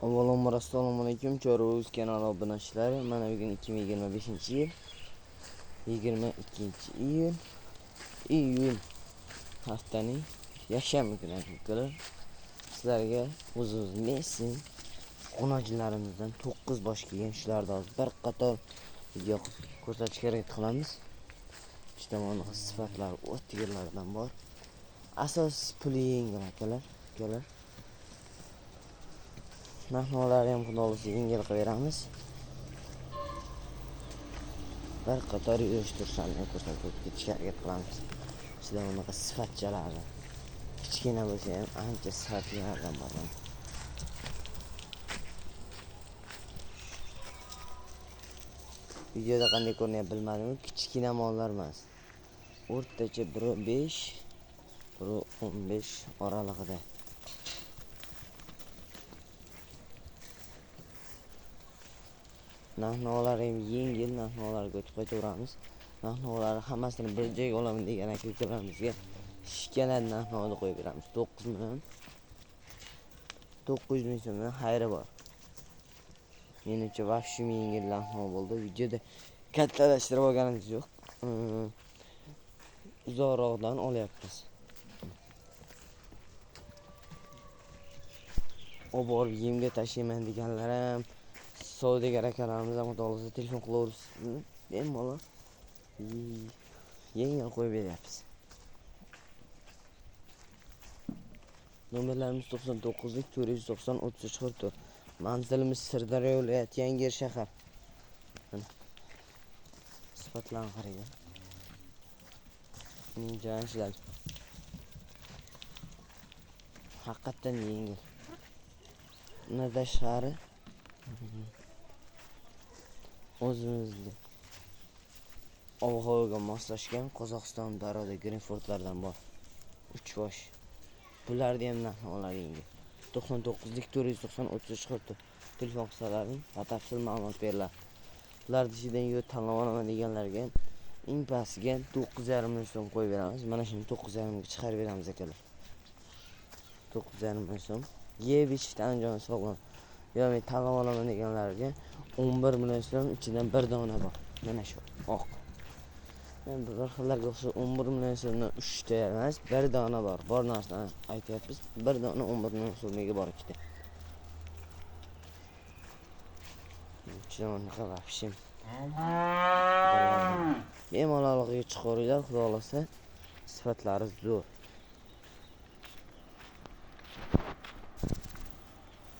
Avvalambor assalomu alaykum. Chorvoz kanali obunachilari. Mana bugun 2025-yil 22-iyun iyun haftaning yakshanba kuni akalar. Sizlarga o'zimiz Messi qo'nachilarimizdan 9 bosh kelgan shularni hozir bir qator video ko'rsatishga harakat qilamiz. Ijtimoiy sifatlar o'ttirlardan bor. Asos puli yengil akalar. Narxlari ham xudo olsa yengil qilamiz. Bir qator yurishtirishlarni ko'rsatib ketishga harakat qilamiz. Sizlar bunaqa sifatchalarni kichkina bo'lsa ham ancha sifatlilardan bor. Videoda qanday ko'rinyapti bilmadim. Kichkina mollar emas. O'rtacha 1.5 1.15 oralig'ida. Narxlar ham yengil, narxlarga o'tib qaytaveramiz. Narxlarni hammasini bir joyga olaman degan akalarımizga shikana narxni qo'yib beramiz. 9 million 900 ming so'mdan xayri bor. Menimcha vahshim yengil narx bo'ldi. Videoda kattalashtirib olganimiz yo'q. Uzoqroqdan olyapmiz. Oborib yemga tashlayman deganlar ham savdogar akalarimiz ham xudoolsa telefon qilaversin. Bemalol yengil qo'yib beryapmiz. Nomerlarimiz 99lik 490 3344. Manzilimiz Sirdaryo viloyati Yangiyer shahar. Sifatlarni qarang. Minjanchilar. Haqiqatan yengil. Nada shahri o'zimizga ob-havoga moslashgan Qozog'iston daroda Greenfordlardan bor. 3 bosh. Bularni ham narxlari yengil. 99lik 490 3344. Telefon qilsalaring batafsil ma'lumot beriladi. Ular ichidan yo tanlab olaman deganlarga eng pastiga 9,5 million so'm qo'yib beramiz. Mana shuni 9,5 ga chiqarib beramiz akalar. 9,5 million so'm. Yevich Andijon sog'lom. Yo men tanlab olaman deganlarga 11 million so'm ichidan bir dona bor. Mana shu oq. Men bir xillarga o'xshab 11 million so'mdan 3 ta emas, bir dona bor. Bor narsani aytyapmiz. Bir dona 11 million so'mga bor ikkita. Chon qilapshim. Bemalolga chiqaringlar, xudo olsa sifatlari zo'r.